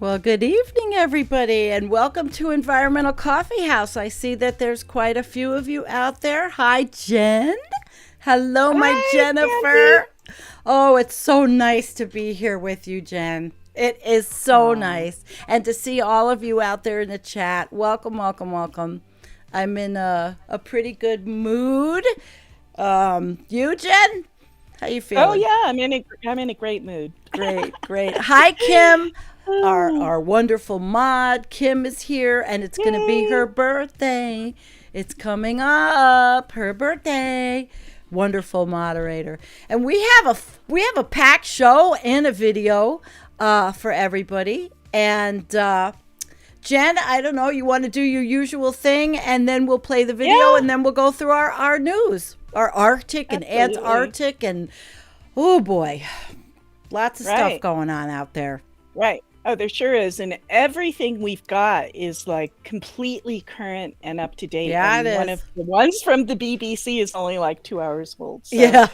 Well, good evening, everybody, and welcome to Environmental Coffee House. I see that there's quite a few of you out there. Hi, Jen. Hello, my Hi, Candy. Jennifer. Oh, it's so nice to be here with you, Jen. It is so Oh, nice. And to see all of you out there in the chat. Welcome, welcome, welcome. I'm in a pretty good mood. You, Jen? How you oh feeling? yeah, I'm in a great mood. Great, great. Hi, Kim. Our Oh, our wonderful mod Kim is here, and it's gonna be her yay! birthday. It's coming up, her birthday. Wonderful moderator, and we have a packed show and a video for everybody. And Jen, I don't know, you want to do your usual thing, and then we'll play the video, Yeah, and then we'll go through our news, our Arctic and absolutely. Antarctic, and oh boy, lots of stuff Right, going on out there. right. Oh, there sure is, and everything we've got is like completely current and up to date. Yeah, it And one of is. the ones from the BBC is only like 2 hours old. So Yeah.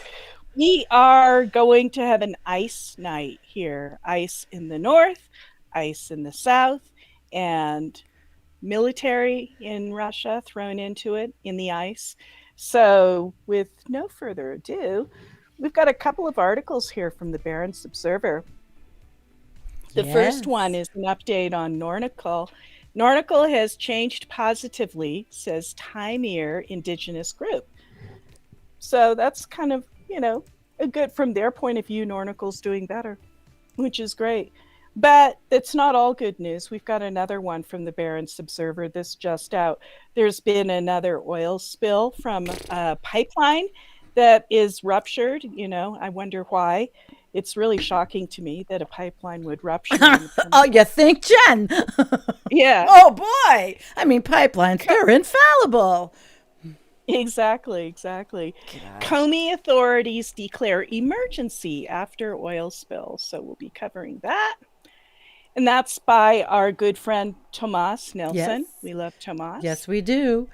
we are going to have an ice night here. Ice in the north, ice in the south, and military in Russia thrown into it in the ice. So, with no further ado, we've got a couple of articles here from the Barents Observer. The first one Yes. is an update on Nornical. Nornical has changed positively, says Taimyr Indigenous Group. So that's kind of, a good from their point of view, Nornical's doing better, which is great. But it's not all good news. We've got another one from the Barents Observer. This just out. There's been another oil spill from a pipeline that is ruptured. I wonder why. It's really shocking to me that a pipeline would rupture in the Oh, permafrost. you think, Jen? Yeah, Oh boy. I mean, pipelines, they're infallible. exactly, exactly. Gosh. Komi authorities declare emergency after oil spill. So we'll be covering that. And that's by our good friend Tomas Yes. Nelson. We love Tomas. Yes, we do.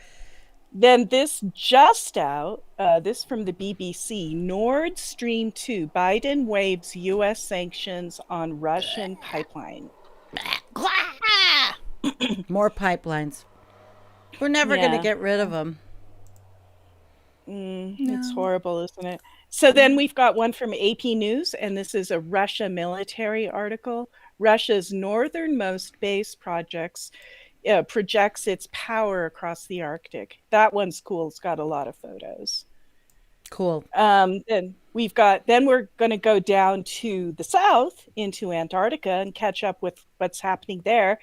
Then this just out, this from the BBC, Nord Stream 2, Biden waives US sanctions on Russian pipeline. More pipelines. We're never going to Yeah, get rid of them. it's No. horrible, isn't it? So then we've got one from AP News, and this is a Russia military article. Russia's northernmost base projects its power across the Arctic. That one's cool. It's got a lot of photos. Cool. Then we're going to go down to the south into Antarctica and catch up with what's happening there.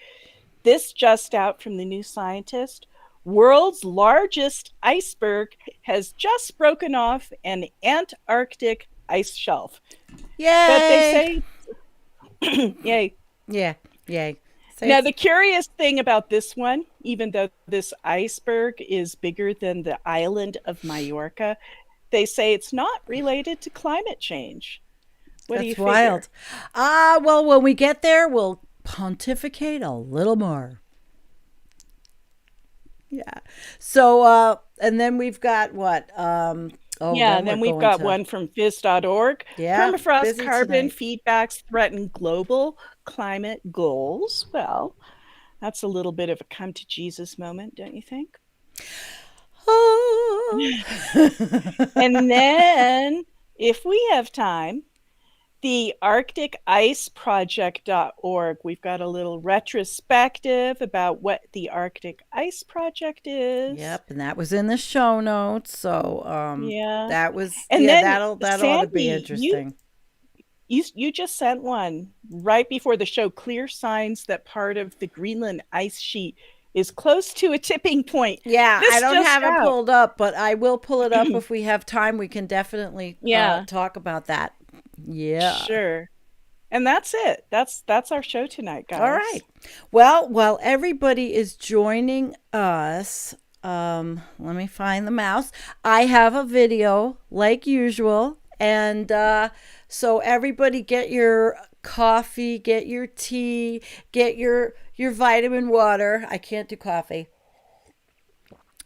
This just out from the New Scientist. World's largest iceberg has just broken off an Antarctic ice shelf. But they Yay. say, yay. Yeah. Yay. Say Now, it's the curious thing about this one, even though this iceberg is bigger than the island of Majorca, they say it's not related to climate change. What do you that's figure? wild. Well, when we get there, we'll pontificate a little more. Yeah. So, and then we've got what? Yeah, Then we're then we've going got to, one from phys.org. yeah, Permafrost busy carbon tonight. feedbacks threaten global climate goals. Well, that's a little bit of a come to Jesus moment, don't you think? Oh. And then, if we have time, the Arctic Ice Project.org. We've got a little retrospective about what the Arctic Ice Project is. Yep, and that was in the show notes. So, Yeah. that was, And yeah, then that ought to be Sandy, you interesting. you you just sent one right before the show, clear signs that part of the Greenland ice sheet is close to a tipping point. Yeah, I This don't just have it out. pulled up, but I will pull it up if we have time. We can definitely Yeah, talk about that. Yeah. sure. And that's it. That's our show tonight, All right. guys. Well, while everybody is joining us, let me find the mouse. I have a video like usual, and so everybody get your coffee, get your tea, get your vitamin water. I can't do coffee.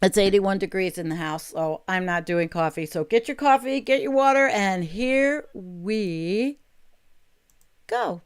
It's 81 degrees in the house, so I'm not doing coffee. So get your coffee, get your water, and here we go.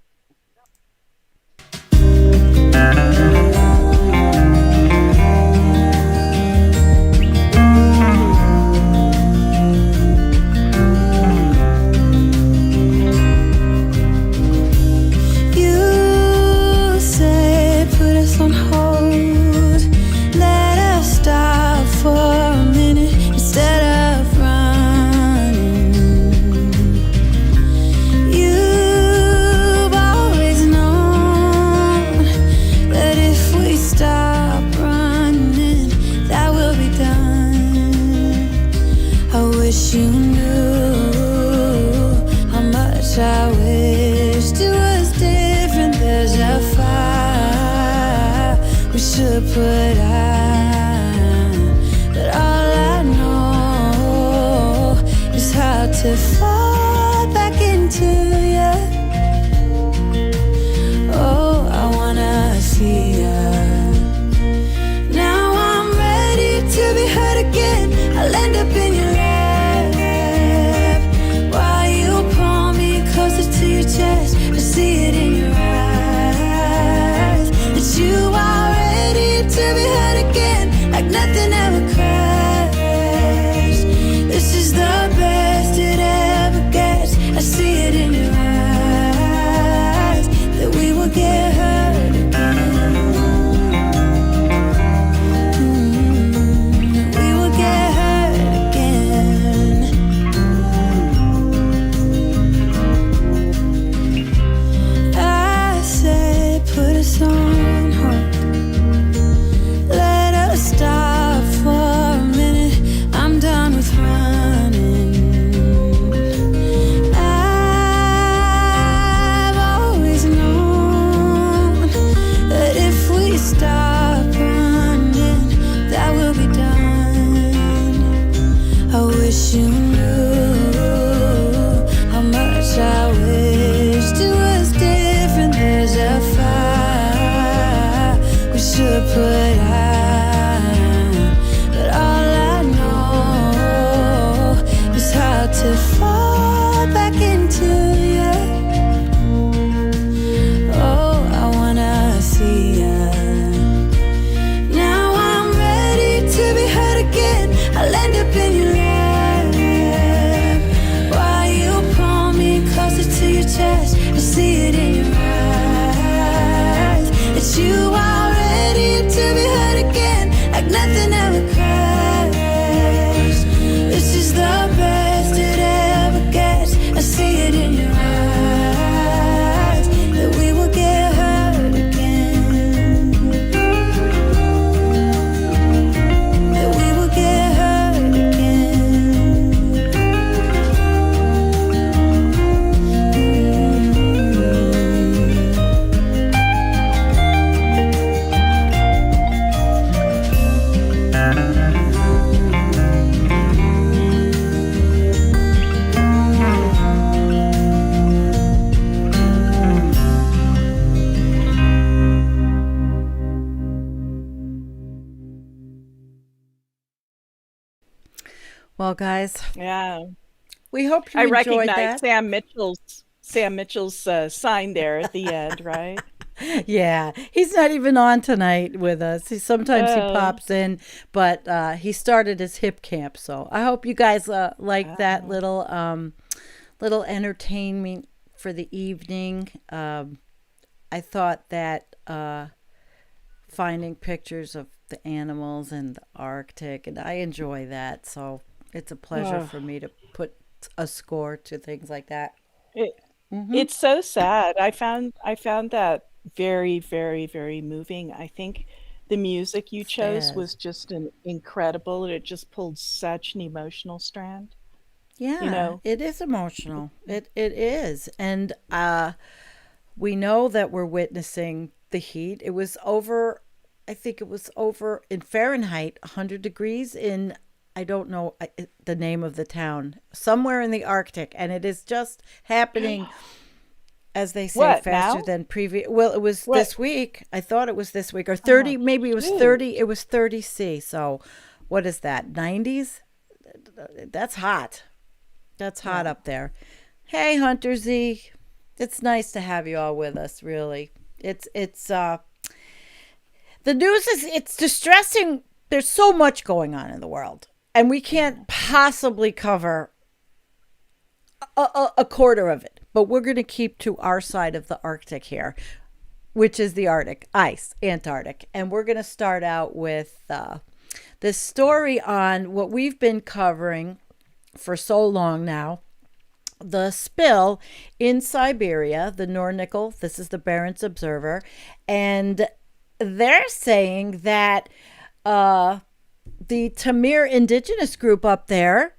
put on. But all I know is how to fall back into you. Oh, I wanna see ya. Now I'm ready to be hurt again. I'll end up in your lap while you pull me closer to your chest. I see it in your eyes that you are ready to be hurt again, like nothing ever crashed. This is the best it ever gets. I see it in your eyes that we will get hurt again. We will get hurt again. I said put us on hold. Let us stop for a minute. I'm done with running. I've always known that if we stop running, that will be done. I wish you knew how much I wished it was different. There's a fire we should put out, but all I know is how to fall back into you. Oh, I wanna see ya. Now I'm ready to be hurt again. I'll end up in your lap while you pull me closer to your chest. I see it in your eyes that you are ready to be hurt again, like nothing ever crashed. This is the best it ever gets. I see it in your eyes that we will get hurt again. That we will get hurt again. Well, guys, Yeah. we hope you I enjoyed recognize that. Sam Mitchell's sign there at the end, right? Yeah, he's not even on tonight with us. Sometimes he Oh, pops in, but he started his hip camp. So I hope you guys like that oh, little entertainment for the evening. I thought that finding pictures of the animals in the Arctic, and I enjoy that. So it's a pleasure oh. for me to put a score to things like that. It, Mm-hmm. it's so sad. I found that very, very, very moving. I think the music you chose Sad. was just an incredible, and it just pulled such an emotional strand. You Yeah, know, it is emotional. It is, and we know that we're witnessing the heat. It was over, I think it was over in Fahrenheit, 100 degrees in, I don't know the name of the town, somewhere in the Arctic. And it is just happening, as they say, what faster now? than previous. Well, it was What? this week. I thought it was this week or Oh, 30, maybe it was shoot. 30. It was 30 C. So what is that? 90s? That's hot. That's hot Yeah. up there. Hey, Hunter Z. It's nice to have you all with us, really. It's the news is it's distressing. There's so much going on in the world, and we Yeah. can't possibly cover a quarter of it. But we're going to keep to our side of the Arctic here, which is the Arctic, ice, Antarctic. And we're going to start out with this story on what we've been covering for so long now, the spill in Siberia, the Nornickel. This is the Barents Observer. And they're saying that the Tamir indigenous group up there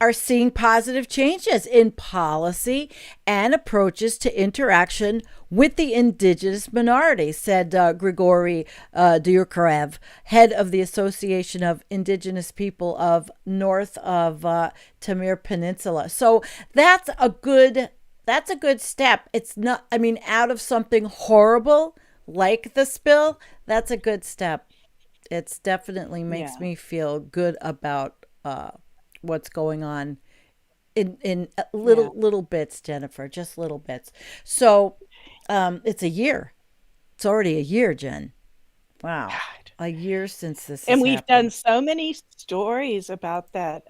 are seeing positive changes in policy and approaches to interaction with the indigenous minorities, said Grigory Dyukarev, head of the Association of Indigenous People of North of Tamir Peninsula. So that's a good step. It's not, I mean, out of something horrible like the spill, that's a good step. It's definitely makes me feel good about what's going on in little bits, Jennifer, just little bits. So it's a year. It's already a year, Jen. Wow. God. A year since this And has we've happened. done so many stories about that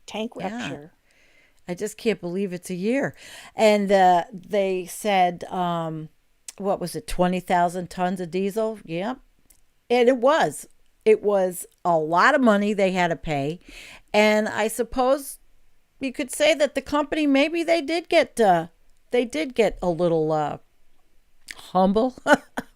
tank Yeah. rupture. I just can't believe it's a year. And they said, what was it, 20,000 tons of diesel? Yep. And it was. It was a lot of money they had to pay. And I suppose you could say that the company, maybe they did get a little humble.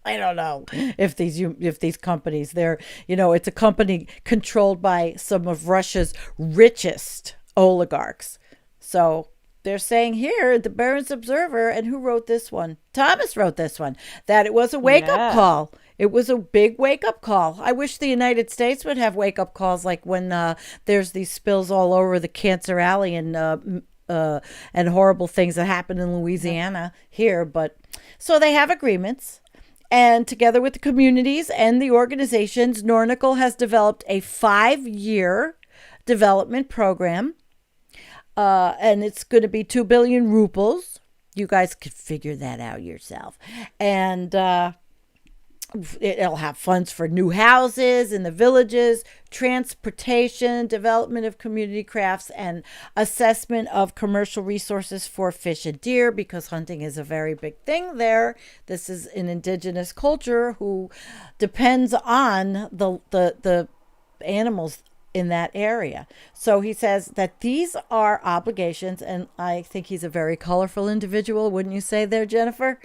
I don't know if these companies, they're, it's a company controlled by some of Russia's richest oligarchs. So they're saying here, the Barron's Observer, and who wrote this one? Thomas wrote this one, that it was a wake-up call. It was a big wake-up call. I wish the United States would have wake-up calls like when there's these spills all over the Cancer Alley and horrible things that happen in Louisiana here. But so they have agreements. And together with the communities and the organizations, Nornickel has developed a 5-year development program. And it's going to be 2 billion rubles. You guys could figure that out yourself. And it'll have funds for new houses in the villages, transportation, development of community crafts, and assessment of commercial resources for fish and deer, because hunting is a very big thing there. This is an indigenous culture who depends on the animals in that area. So he says that these are obligations, and I think he's a very colorful individual, wouldn't you say there, Jennifer?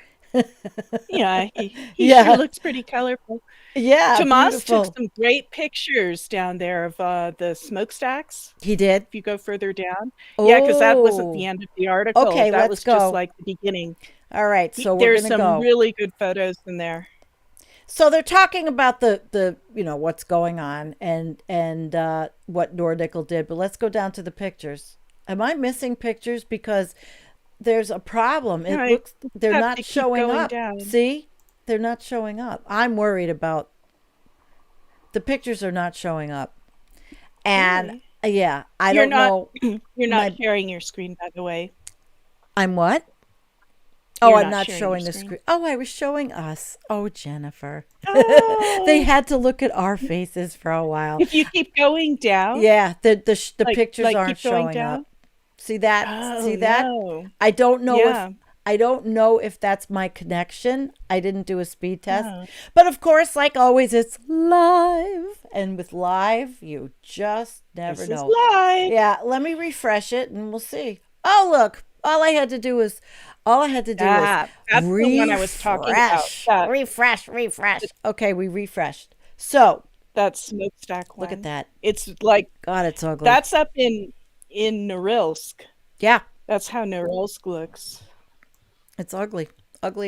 Yeah, he sure looks pretty colorful. Yeah, Tomas beautiful. took some great pictures down there of the smokestacks. He did? If you go further down. Yeah, because that wasn't the Oh. end of the article. Okay, that let's was go. just like the beginning. All right, so we're There's going to some go. really good photos in there. So they're talking about the what's going on and what Nornickel did, but let's go down to the pictures. Am I missing pictures? Because there's a problem. It looks they're not showing up. Down. See? They're not showing up. I'm worried about the pictures are not showing up. And yeah, I don't know. You're not sharing your screen, by the way. I'm what? Oh, You're I'm not sharing showing your the screen. screen. Oh, I was showing us. Oh, Jennifer. Oh. They had to look at our faces for a while. If you keep going down. Yeah, the pictures like aren't keep going showing down? up. See that? Oh, See that? no. I don't know Yeah. if I don't know if that's my connection. I didn't do a speed test. Oh. But of course, like always, it's live. And with live, you just never This know. is live. Yeah, let me refresh it and we'll see. Oh, look. All I had to do was That's the one I was talking about. That. refresh. Okay, we refreshed. So That smokestack one. look at that. It's like God, it's ugly. that's up in Norilsk. Yeah, That's how Norilsk looks. it's ugly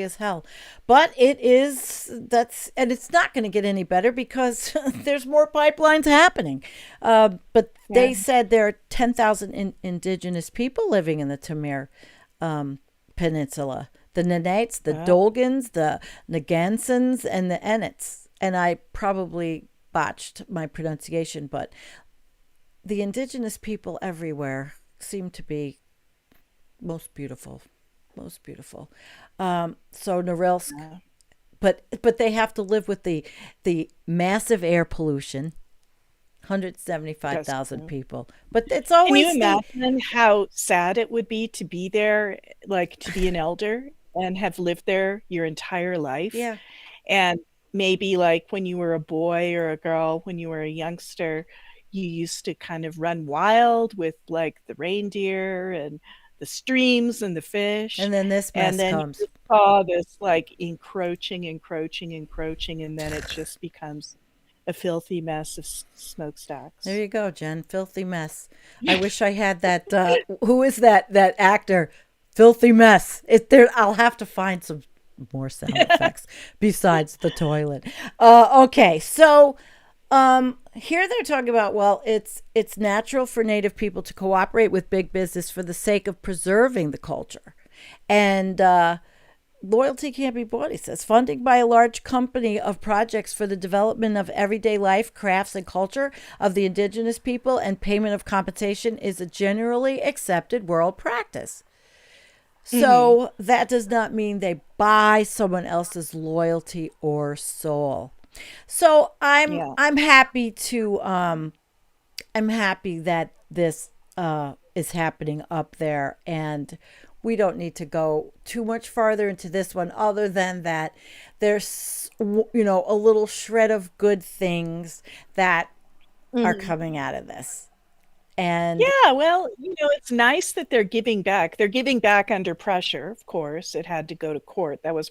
as hell. But and it's not going to get any better because there's more pipelines happening. But they said there are 10,000 indigenous people living in the Tamir Peninsula. The Nanates, the Dolgans, the Nagansons, and the Enets. And I probably botched my pronunciation, but the indigenous people everywhere seem to be most beautiful. So Norilsk, but they have to live with the massive air pollution. 175,000 people, but it's Can always you imagine how sad it would be to be there, like to be an elder and have lived there your entire life? Yeah. And maybe like when you were a boy or a girl, when you were a youngster, you used to kind of run wild with like the reindeer and the streams and the fish. And then this mess and then comes. you saw this like encroaching, and then it just becomes a filthy mess of smokestacks. There you go, Jen. Filthy mess. I wish I had that. Who is that actor? Filthy mess. I'll have to find some more sound effects besides the toilet. Okay, so here they're talking about, well, it's natural for Native people to cooperate with big business for the sake of preserving the culture, and loyalty can't be bought. He says funding by a large company of projects for the development of everyday life, crafts, and culture of the indigenous people, and payment of compensation is a generally accepted world practice. So that does not mean they buy someone else's loyalty or soul. So I'm happy to I'm happy that this is happening up there, and we don't need to go too much farther into this one other than that there's a little shred of good things that are coming out of this. And yeah, well, it's nice that they're giving back. They're giving back under pressure, of course. It had to go to court. That was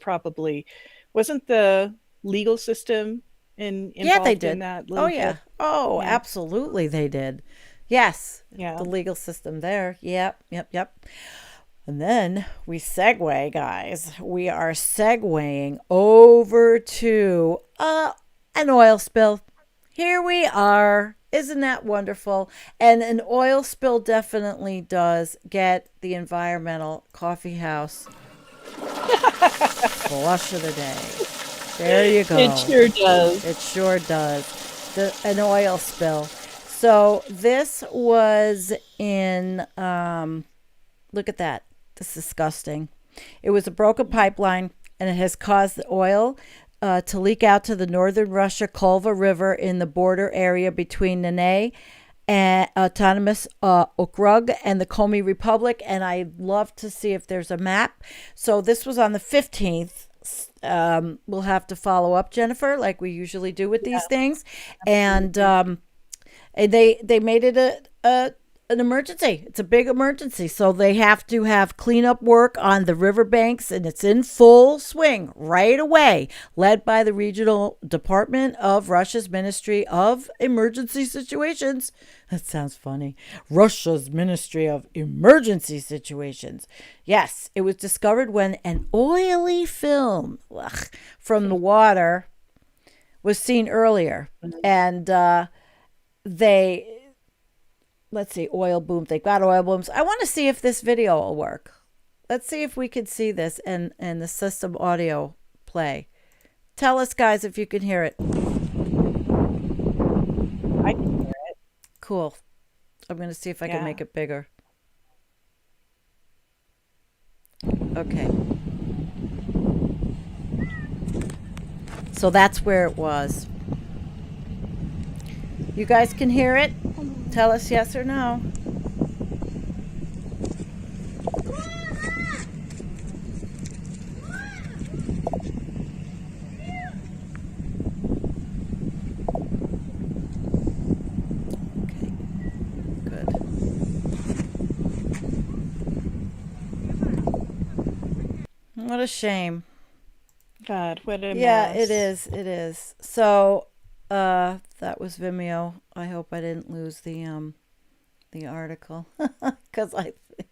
wasn't the legal system involved they did. in that? Oh, yeah. Oh, yeah. Absolutely they did. Yes. Yeah. The legal system there. Yep. And then we segue, guys. We are segueing over to an oil spill. Here we are. Isn't that wonderful? And an oil spill definitely does get the environmental coffee house flush of the day. There you go. It sure does. It sure does. An oil spill. So this was in, look at that. This is disgusting. It was a broken pipeline, and it has caused the oil to leak out to the northern Russia Kolva River in the border area between Nene and Autonomous Okrug and the Komi Republic. And I'd love to see if there's a map. So this was on the 15th. We'll have to follow up, Jennifer, like we usually do with these things. And they made it an emergency. It's a big emergency. So they have to have cleanup work on the riverbanks, and it's in full swing right away, led by the Regional Department of Russia's Ministry of Emergency Situations. That sounds funny. Russia's Ministry of Emergency Situations. Yes, it was discovered when an oily film from the water was seen earlier. And let's see, oil boom. They got oil booms. I want to see if this video will work. Let's see if we can see this and the system audio play. Tell us, guys, if you can hear it. I can hear it. Cool. I'm going to see if I can make it bigger. Okay. So that's where it was. You guys can hear it? Tell us yes or no. Okay, good. What a shame. God, what a Yeah, mess. it is. So that was Vimeo. I hope I didn't lose the article because I think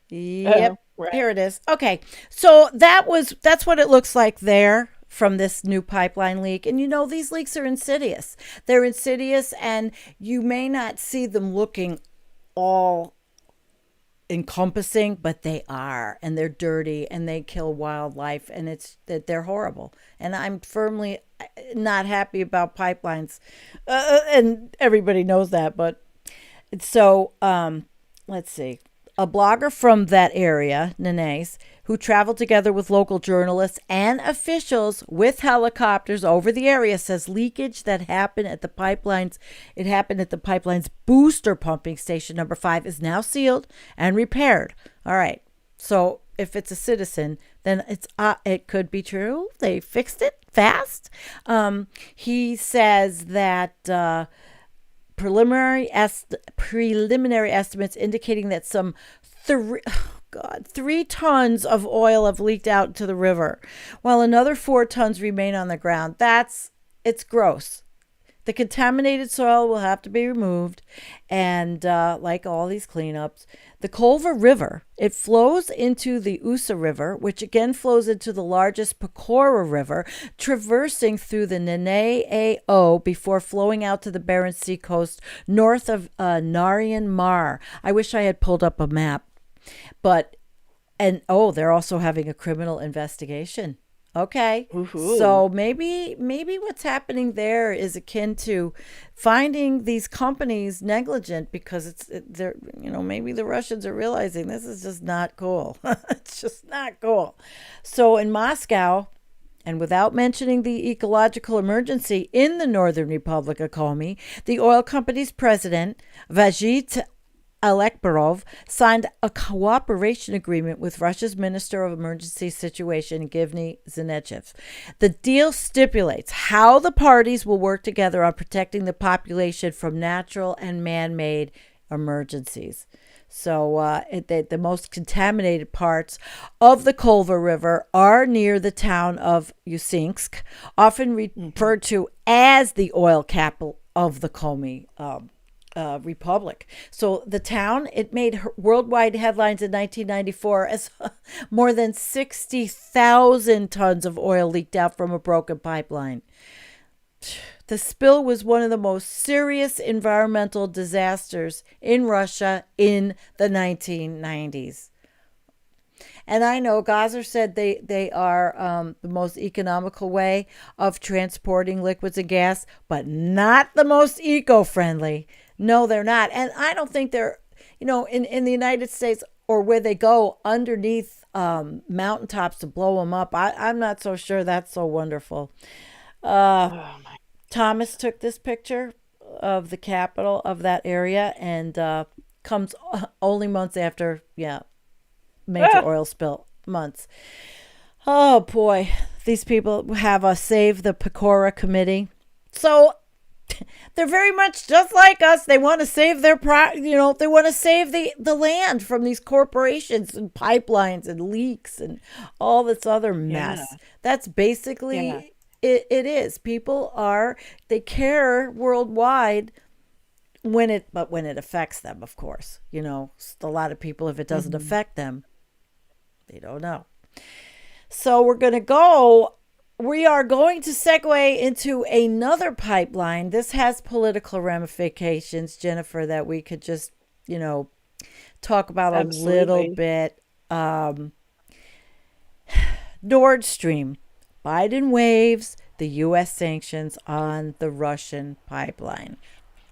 yep, right. Here it is. Okay, so that's what it looks like there from this new pipeline leak. And these leaks are insidious. They're insidious, and you may not see them looking all encompassing, but they are, and they're dirty, and they kill wildlife, and they're horrible. And I'm firmly not happy about pipelines, and everybody knows that. But so let's see, a blogger from that area, Nene's, who traveled together with local journalists and officials with helicopters over the area, says leakage that happened at the pipelines. It happened at the pipeline's booster pumping station number 5 is now sealed and repaired. All right. So if it's a citizen, then it could be true. They fixed it fast. He says that preliminary estimates indicating that some 3 tons of oil have leaked out into the river, while another 4 tons remain on the ground. It's gross. The contaminated soil will have to be removed, and like all these cleanups, the Culver River, it flows into the Usa River, which again flows into the largest Pecora River, traversing through the Nene-A-O before flowing out to the Barents Sea coast north of Naryan Mar. I wish I had pulled up a map, but and oh, they're also having a criminal investigation. Okay. Woohoo. So maybe what's happening there is akin to finding these companies negligent because they're maybe the Russians are realizing this is just not cool. It's just not cool. So in Moscow, and without mentioning the ecological emergency in the Northern Republic of Komi, the oil company's president, Vazhit Alekbarov, signed a cooperation agreement with Russia's Minister of Emergency Situation, Evgeny Zinechev. The deal stipulates how the parties will work together on protecting the population from natural and man-made emergencies. So the most contaminated parts of the Kulva River are near the town of Usinsk, often referred to as the oil capital of the Komi Republic. So the town, it made worldwide headlines in 1994 as more than 60,000 tons of oil leaked out from a broken pipeline. The spill was one of the most serious environmental disasters in Russia in the 1990s. And I know Gazer said they are the most economical way of transporting liquids and gas, but not the most eco-friendly. No, they're not. And I don't think they're, in the United States or where they go underneath mountaintops to blow them up. I'm not so sure that's so wonderful. Oh my. Thomas took this picture of the capital of that area and comes only months after, major oil spill months. Oh boy, these people have a Save the Pecora committee. So they're very much just like us. They want to save they want to save the land from these corporations and pipelines and leaks and all this other mess. Yeah. That's basically it is. They care worldwide when it affects them, of course. A lot of people, if it doesn't affect them, they don't know. So we are going to segue into another pipeline. This has political ramifications, Jennifer, that we could just, talk about a little Absolutely. bit. Nord Stream. Biden waives the U.S. sanctions on the Russian pipeline.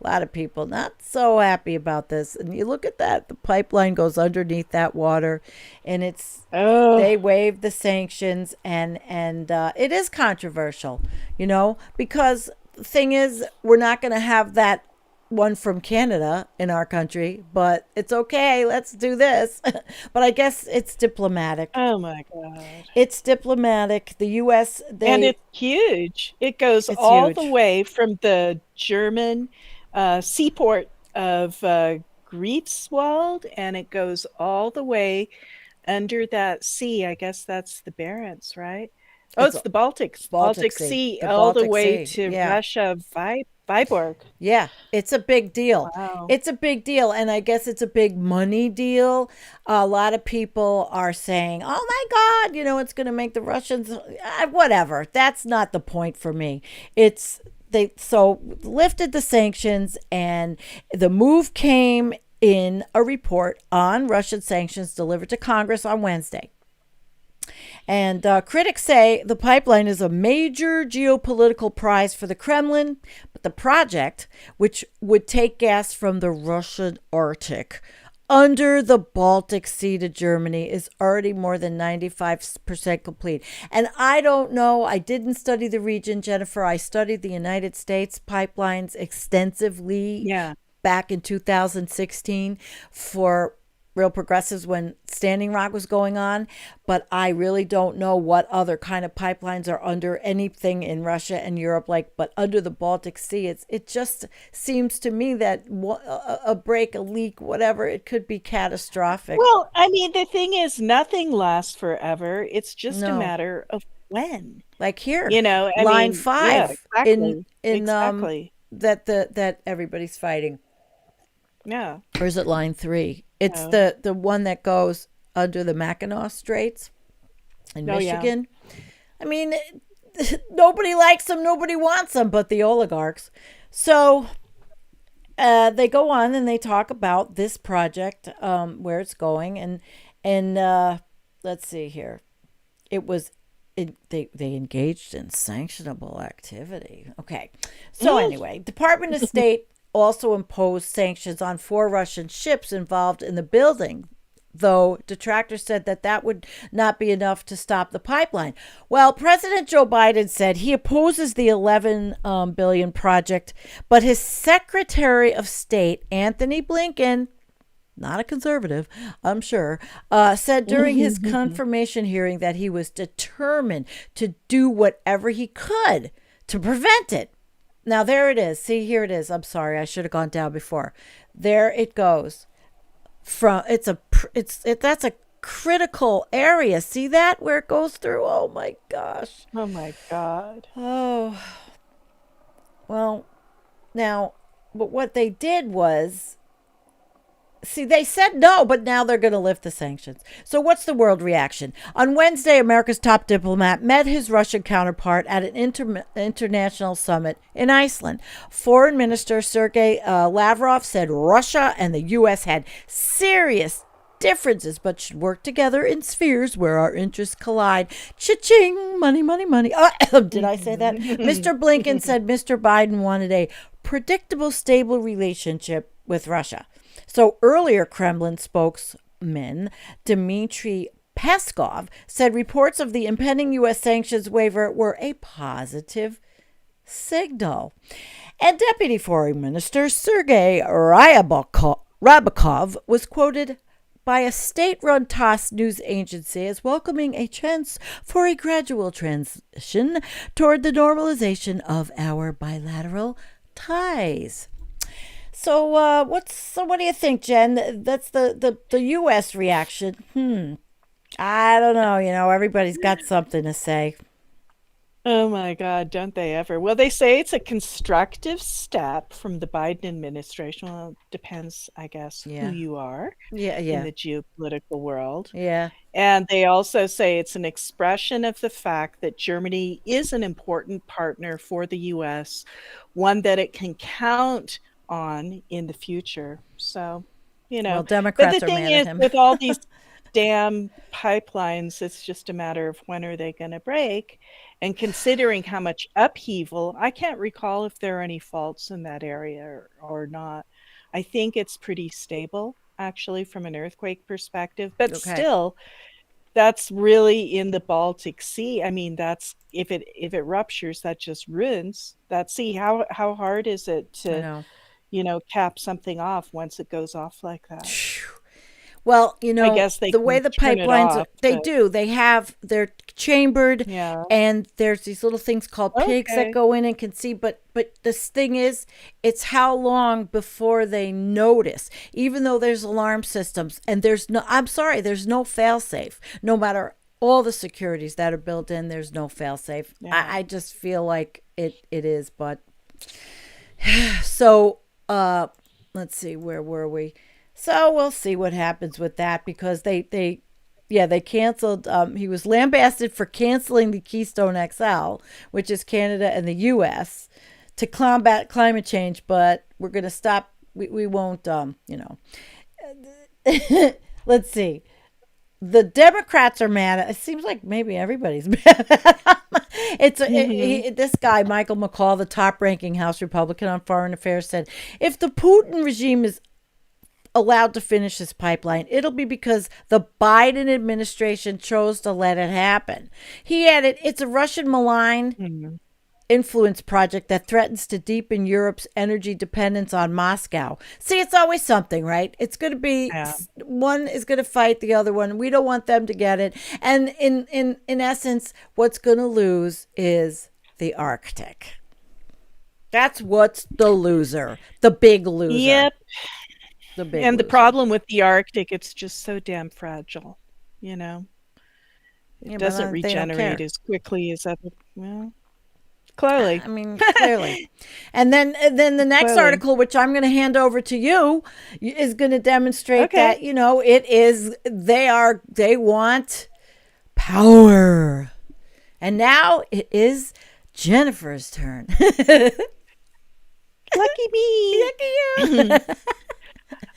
A lot of people not so happy about this. And you look at that, the pipeline goes underneath that water, and they Oh, waived the sanctions, and it is controversial, because the thing is, we're not going to have that one from Canada in our country, but it's okay. Let's do this. But I guess it's diplomatic. oh my God. It's diplomatic. The U.S. And it's huge. It goes It's all the huge. way from the German seaport of Greifswald, and it goes all the way under that sea. I guess that's the Barents, right? Oh, It's it's the Baltic, Baltic Baltic Sea. Sea, The all the Baltic way Sea. to Yeah. Russia, Viborg. Yeah, it's a big deal. Wow. It's a big deal. And I guess it's a big money deal. A lot of people are saying, oh my God, it's going to make the Russians, whatever. That's not the point for me. They lifted the sanctions, and the move came in a report on Russian sanctions delivered to Congress on Wednesday. And critics say the pipeline is a major geopolitical prize for the Kremlin, but the project, which would take gas from the Russian Arctic under the Baltic Sea to Germany, is already more than 95% complete. And I don't know, I didn't study the region, Jennifer. I studied the United States pipelines extensively Yeah. back in 2016 for Real Progressives when Standing Rock was going on, but I really don't know what other kind of pipelines are under anything in Russia and Europe, but under the Baltic Sea. It just seems to me that a break, a leak, whatever, it could be catastrophic. Well, I mean, the thing is, nothing lasts forever. It's just a No, matter of when. like here, I line mean, yeah, five in exactly. in Exactly. that everybody's fighting. Yeah. Or is it line 3? It's Oh. the one that goes under the Mackinac Straits in Oh, yeah. Michigan. I mean, nobody likes them, nobody wants them, but the oligarchs. So they go on and they talk about this project, where it's going, and let's see here. It was they engaged in sanctionable activity. Okay, so anyway, Department of State also imposed sanctions on 4 Russian ships involved in the building, though detractors said that would not be enough to stop the pipeline. Well, President Joe Biden said he opposes the 11 billion project, but his Secretary of State, Anthony Blinken, not a conservative, I'm sure, said during his confirmation hearing that he was determined to do whatever he could to prevent it. Now, there it is. See, here it is. I'm sorry. I should have gone down before. There it goes. That's a critical area. See that where it goes through? Oh my gosh. Oh my God. Oh, well, now, but what they did was, see, they said no, but now they're going to lift the sanctions. So what's the world reaction? On Wednesday, America's top diplomat met his Russian counterpart at an international summit in Iceland. Foreign Minister Sergei Lavrov said Russia and the U.S. had serious differences, but should work together in spheres where our interests collide. Cha-ching! Money, money, money. Did I say that? Mr. Blinken said Mr. Biden wanted a predictable, stable relationship with Russia. So earlier, Kremlin spokesman Dmitry Peskov said reports of the impending U.S. sanctions waiver were a positive signal. And Deputy Foreign Minister Sergei Ryabakov was quoted by a state-run TASS news agency as welcoming a chance for a gradual transition toward the normalization of our bilateral ties. So what do you think, Jen? That's the U.S. reaction. I don't know. Everybody's got something to say. Oh my God, don't they ever? Well, they say it's a constructive step from the Biden administration. Well, it depends, I guess, Yeah. who you are Yeah, in the geopolitical world. yeah. And they also say it's an expression of the fact that Germany is an important partner for the U.S., one that it can count on in the future. So, Well, but Democrats the are thing mad at is, him. with all these damn pipelines, it's just a matter of when are they going to break. And considering how much upheaval, I can't recall if there are any faults in that area or not. I think it's pretty stable, actually, from an earthquake perspective. But Okay. still, that's really in the Baltic Sea. I mean, that's if it ruptures, that just ruins that sea. How hard is it I to know. cap something off once it goes off like that? Well, I guess they the way can the turn it pipelines, off, they but do. They're chambered, yeah. and there's these little things called pigs that Okay. go in and can see. But this thing is, it's how long before they notice, even though there's alarm systems, and I'm sorry, there's no fail safe. No matter all the securities that are built in, there's no fail safe. Yeah. I just feel like it is, but so let's see, where were we? So we'll see what happens with that, because they canceled. He was lambasted for canceling the Keystone XL, which is Canada and the U.S. to combat climate change. But we're going to stop. We won't. Let's see. The Democrats are mad. It seems like maybe everybody's mad. This guy, Michael McCall, the top-ranking House Republican on Foreign Affairs, said if the Putin regime is allowed to finish this pipeline, it'll be because the Biden administration chose to let it happen. He added, it's a Russian malign influence project that threatens to deepen Europe's energy dependence on Moscow. See, it's always something, right? It's going to be, Yeah. one is going to fight the other one. We don't want them to get it. And in essence, what's going to lose is the Arctic. That's what's the loser, the big loser. Yep. The big And the loser. problem with the Arctic, it's just so damn fragile. It Yeah, but doesn't they don't regenerate care. as quickly as other. Well, Clearly. I mean, clearly. And then the next Clearly. article, which I'm going to hand over to you, is going to demonstrate Okay. that, it is they want power. And now it is Jennifer's turn. Lucky me. Look at you.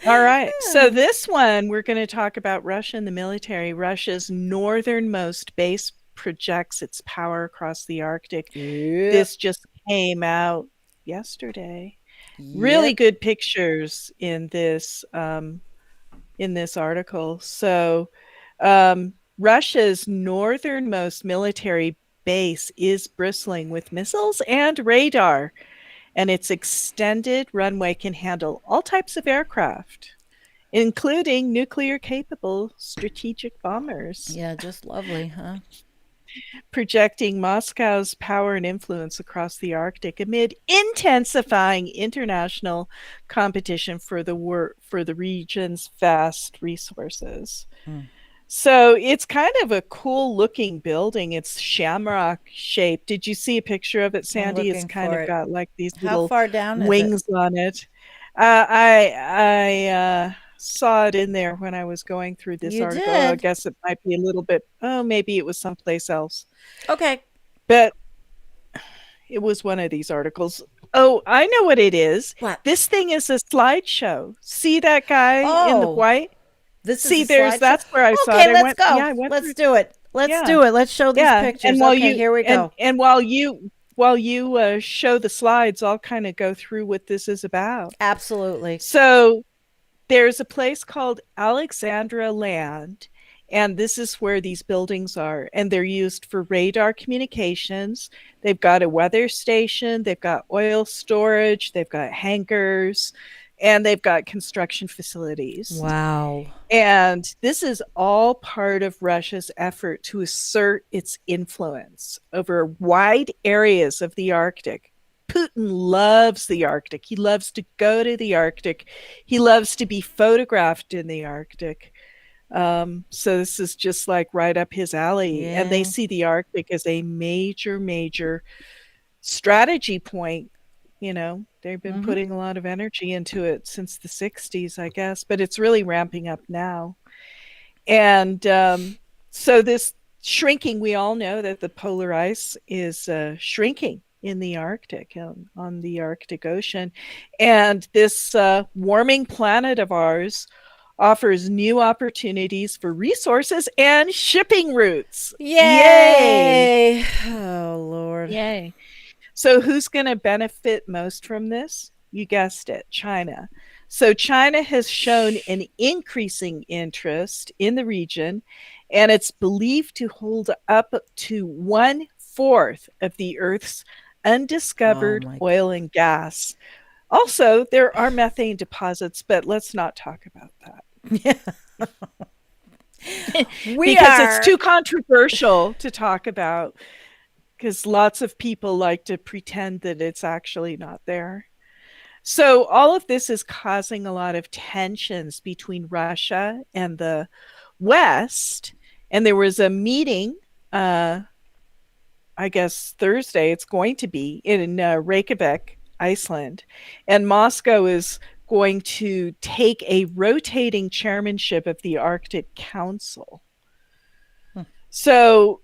All right. So this one, we're going to talk about Russia and the military. Russia's northernmost base projects its power across the Arctic. This just came out yesterday. Really good pictures in this article. So Russia's northernmost military base is bristling with missiles and radar, and its extended runway can handle all types of aircraft, including nuclear-capable strategic bombers. Yeah, just lovely, huh? Projecting Moscow's power and influence across the Arctic amid intensifying international competition for the region's vast resources. So it's kind of a cool looking building. It's shamrock shaped. Did you see a picture of it, Sandy? It's kind of got like these little far down wings on it. I saw it in there when I was going through this article. Did. I guess it might be a little bit, maybe it was someplace else. Okay. But it was one of these articles. Oh, I know what it is. What? This thing is a slideshow. See that guy in the white? That's where I saw it. Okay, let's go. Let's do it. Let's do it. Let's show these pictures. And while here we go. And while you show the slides, I'll kind of go through what this is about. Absolutely. So there's a place called Alexandra Land, and this is where these buildings are, and they're used for radar communications. They've got a weather station, they've got oil storage, they've got hangars, and they've got construction facilities. Wow. And this is all part of Russia's effort to assert its influence over wide areas of the Arctic. Putin loves the Arctic. He loves to go to the Arctic. He loves to be photographed in the Arctic. So this is just like right up his alley. Yeah. And they see the Arctic as a major, major strategy point. They've been putting a lot of energy into it since the 60s, I guess, but it's really ramping up now. And so this shrinking, we all know that the polar ice is shrinking in the Arctic, on the Arctic Ocean. And this warming planet of ours offers new opportunities for resources and shipping routes. Yay! Oh, Lord. Yay. So who's going to benefit most from this? You guessed it, China. So China has shown an increasing interest in the region, and it's believed to hold up to 1/4 of the Earth's undiscovered oil and gas. Also, there are methane deposits, but let's not talk about that. Because it's too controversial to talk about. Because lots of people like to pretend that it's actually not there. So all of this is causing a lot of tensions between Russia and the West. And there was a meeting, I guess Thursday, it's going to be in Reykjavik, Iceland. And Moscow is going to take a rotating chairmanship of the Arctic Council. So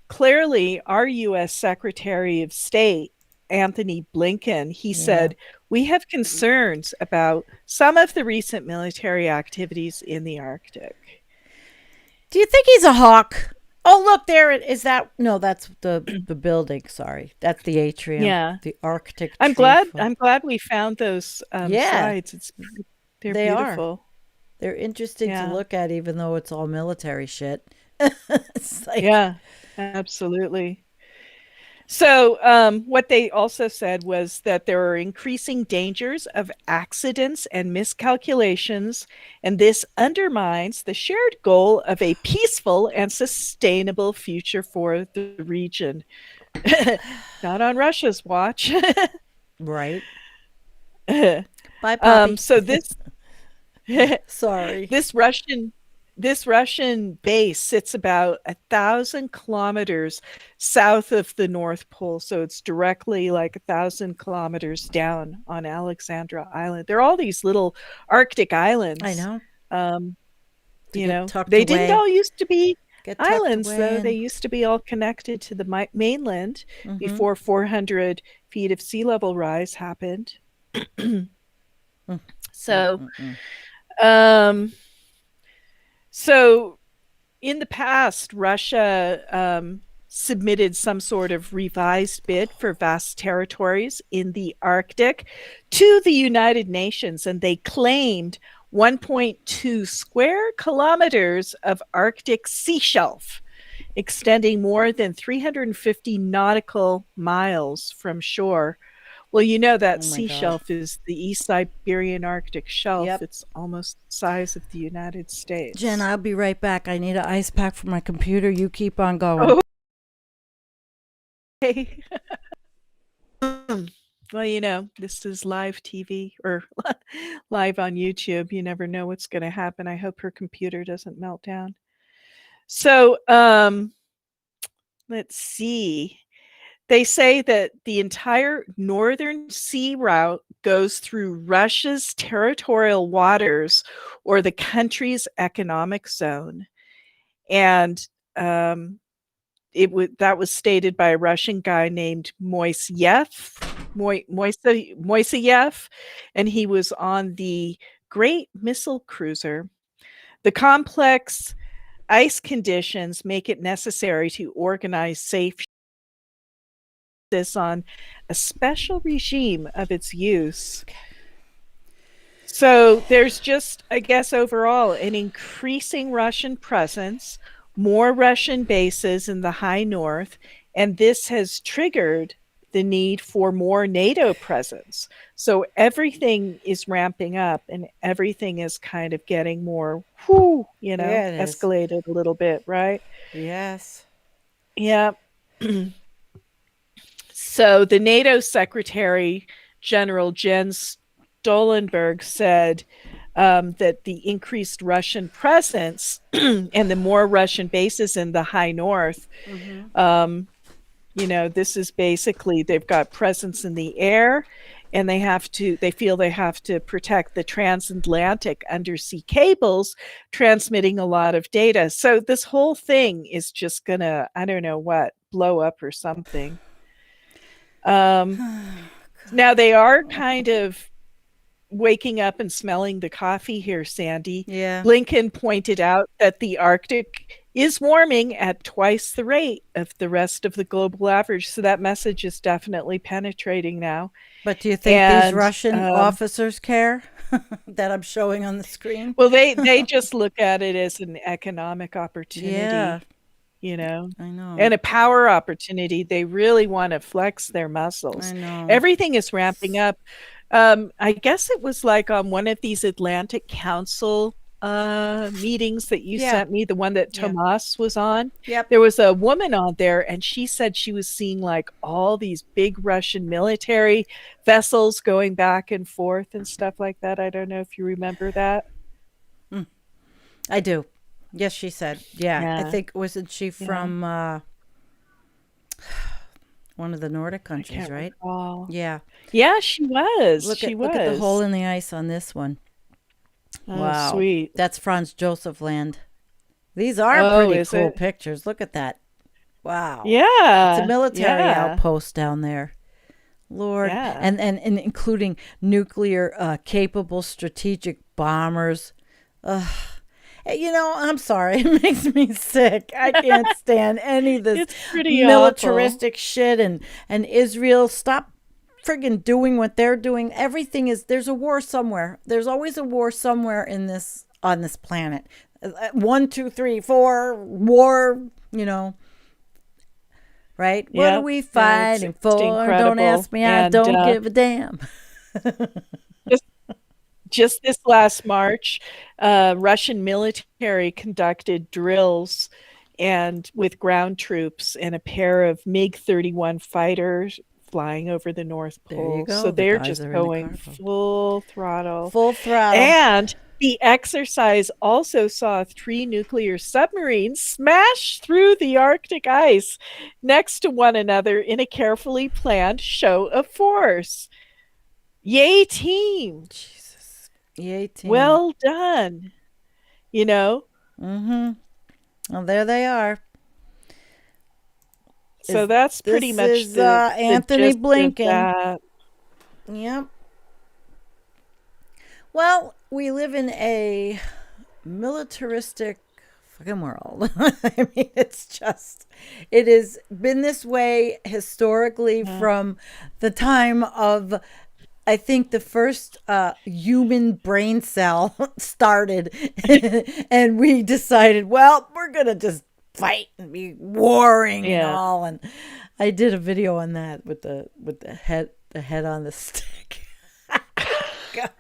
clearly, our U.S. Secretary of State, Anthony Blinken, he said, we have concerns about some of the recent military activities in the Arctic. Do you think he's a hawk? Oh, look, there it is. No, that's the building. Sorry, that's the atrium. Yeah, the Arctic. I'm glad we found those slides. They're beautiful. They're interesting to look at, even though it's all military shit. Yeah, absolutely. So what they also said was that there are increasing dangers of accidents and miscalculations, and this undermines the shared goal of a peaceful and sustainable future for the region. Not on Russia's watch. Right. Bye, Poppy. So this Sorry. This Russian this Russian base sits about 1,000 kilometers south of the North Pole. So it's directly like 1,000 kilometers down on Alexandra Island. There are all these little Arctic islands. I know. They didn't all used to be islands, though. They in. used to be all connected to the mainland before 400 feet of sea level rise happened. So in the past, Russia submitted some sort of revised bid for vast territories in the Arctic to the United Nations, and they claimed 1.2 square kilometers of Arctic sea shelf, extending more than 350 nautical miles from shore. Well, you know that sea shelf is the East Siberian Arctic shelf. Yep. It's almost the size of the United States. Jen, I'll be right back. I need an ice pack for my computer. You keep on going. Okay. Well, this is live TV or live on YouTube. You never know what's going to happen. I hope her computer doesn't melt down. So, let's see. They say that the entire northern sea route goes through Russia's territorial waters or the country's economic zone. And that was stated by a Russian guy named Moiseyev, and he was on the Great Missile Cruiser. The complex ice conditions make it necessary to organize safe this on a special regime of its use. So there's just, I guess, overall an increasing Russian presence, more Russian bases in the high north, and this has triggered the need for more NATO presence. So everything is ramping up and everything is kind of getting more, escalated a little bit, right? Yes. Yeah. So the NATO Secretary General Jens Stoltenberg said that the increased Russian presence and the more Russian bases in the high north, this is basically they've got presence in the air, and they feel they have to protect the transatlantic undersea cables transmitting a lot of data. So this whole thing is just gonna, I don't know what, blow up or something. Now they are kind of waking up and smelling the coffee here, Sandy. Yeah. Blinken pointed out that the Arctic is warming at twice the rate of the rest of the global average. So that message is definitely penetrating now. But do you think these Russian officers care that I'm showing on the screen? Well, they just look at it as an economic opportunity. Yeah. I know. And a power opportunity. They really want to flex their muscles. I know. Everything is ramping up. I guess it was like on one of these Atlantic Council meetings that you sent me, the one that Tomas was on. Yep. There was a woman on there, and she said she was seeing like all these big Russian military vessels going back and forth and stuff like that. I don't know if you remember that. I do. Yes, she said. Yeah. I think, wasn't she from one of the Nordic countries, right? Recall. Yeah. Yeah, she was. Look at the hole in the ice on this one. Oh, wow. Sweet. That's Franz Josef Land. These are pretty cool pictures. Look at that. Wow. Yeah. It's a military outpost down there. Lord. Yeah. And including nuclear capable strategic bombers. I'm sorry. It makes me sick. I can't stand any of this militaristic shit. And Israel, stop friggin' doing what they're doing. Everything is, there's a war somewhere. There's always a war somewhere on this planet. 1, 2, 3, 4, war, right? What are we fighting for? Don't ask me. I don't give a damn. Just this last March, Russian military conducted drills and with ground troops and a pair of MiG-31 fighters flying over the North Pole. So they're just going full throttle. Full throttle. And The exercise also saw 3 nuclear submarines smash through the Arctic ice next to one another in a carefully planned show of force. Yay, team. Jesus. Yay, team. Well done. You know? Mm-hmm. Well, there they are. So that's pretty much is the Anthony gist of Blinken. that. Yep. Well, we live in a militaristic fucking world. I mean, it has been this way historically from the time of, I think, the first human brain cell started. And we decided, well, we're going to just fight and be warring and all. And I did a video on that with the head on the stick. God.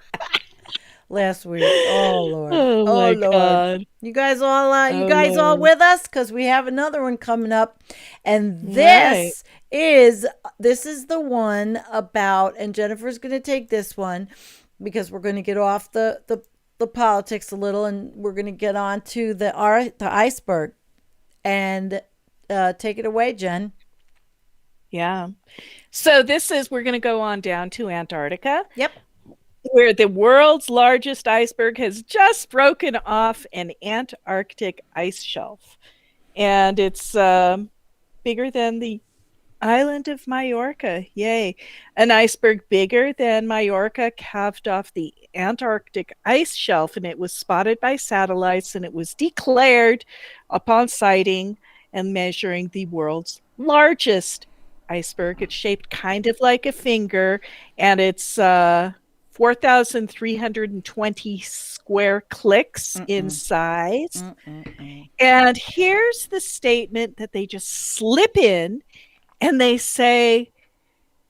Last week. Oh Lord. Oh my Lord. God. You guys all all with us, because we have another one coming up. And this is the one about, and Jennifer's going to take this one because we're going to get off the politics a little, and we're going to get on to the iceberg. And take it away, Jen. Yeah. So we're going to go on down to Antarctica. Yep. Where the world's largest iceberg has just broken off an Antarctic ice shelf. And it's bigger than the island of Majorca. Yay. An iceberg bigger than Majorca calved off the Antarctic ice shelf, and it was spotted by satellites, and it was declared upon sighting and measuring the world's largest iceberg. It's shaped kind of like a finger, and it's 4,320 square clicks in size. And here's the statement that they just slip in, and they say,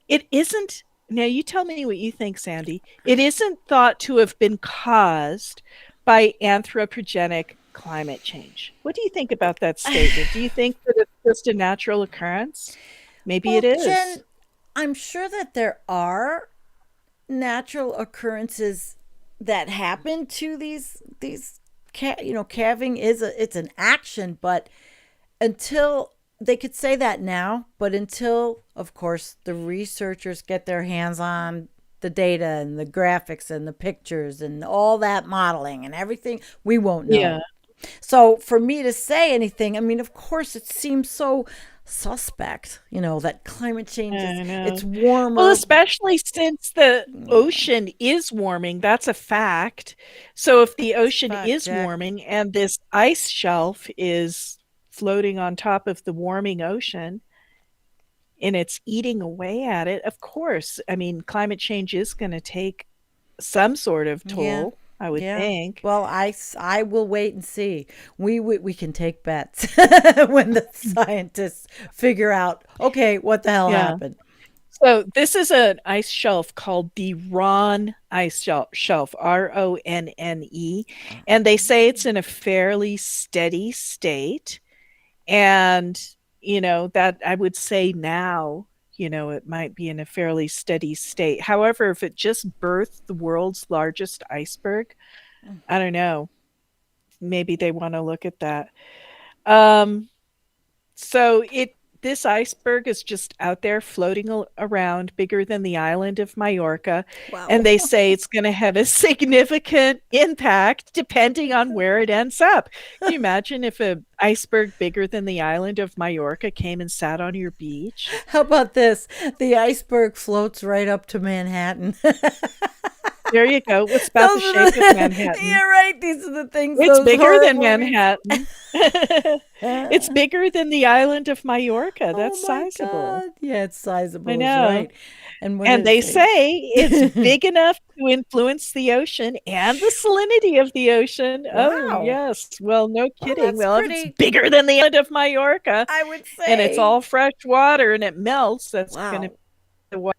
it isn't, now you tell me what you think, Sandy. It isn't thought to have been caused by anthropogenic climate change. What do you think about that statement? Do you think that it's just a natural occurrence? Maybe it is. Jen, I'm sure that there are natural occurrences that happen to these calving it's an action, but until they could say that now, but until, of course, the researchers get their hands on the data and the graphics and the pictures and all that modeling and everything, we won't know. Yeah. So for me to say anything, I mean, of course, it seems so suspect, that climate change it's warmer. Well, especially since the ocean is warming, that's a fact. So if the ocean is warming and this ice shelf is floating on top of the warming ocean and it's eating away at it, of course, I mean, climate change is going to take some sort of toll. I would think. Well, I will wait and see. We can take bets when the scientists figure out, okay, what the hell happened. So this is an ice shelf called the Ronne ice shelf, Ronne, and they say it's in a fairly steady state. And, that I would say now, it might be in a fairly steady state. However, if it just birthed the world's largest iceberg, I don't know. Maybe they want to look at that. So this iceberg is just out there floating around, bigger than the island of Majorca. Wow. And they say it's going to have a significant impact depending on where it ends up. Can you imagine if an iceberg bigger than the island of Majorca came and sat on your beach? How about this? The iceberg floats right up to Manhattan. There you go. It's about the shape of Manhattan. You're right. These are the things. It's bigger than Manhattan. It's bigger than the island of Majorca. That's sizable. God. Yeah, it's sizable. I know. Right. And they say it's big enough to influence the ocean and the salinity of the ocean. Wow. Oh, yes. Well, no kidding. Well, if it's bigger than the island of Majorca, I would say, and it's all fresh water and it melts, that's going to be the water.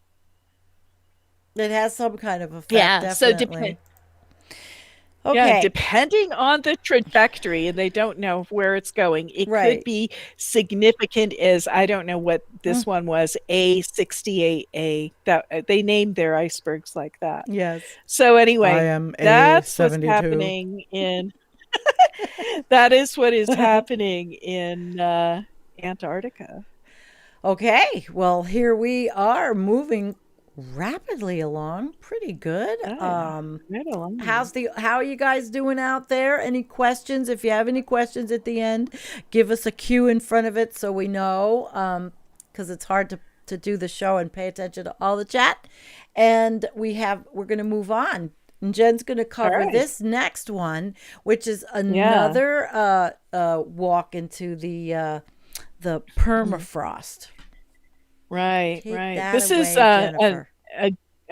It has some kind of effect. Yeah. Definitely. Yeah, Okay. depending on the trajectory, and they don't know where it's going, it could Right. be significant as I don't know what Mm, this one was, A68A. That they named their icebergs like that. yes. So I anyway, am that's what's A72. happening in that is what is happening in Antarctica. Okay. Well, here we are moving rapidly along. Pretty good. Oh, yeah. Right along. How are you guys doing out there? Any questions? If you have any questions at the end, give us a cue in front of it so we know. Because it's hard to do the show and pay attention to all the chat. And we're gonna move on. And Jen's gonna All cover right. this next one, which is Yeah. another walk into the permafrost. Right, Take right. that This is away, Jennifer.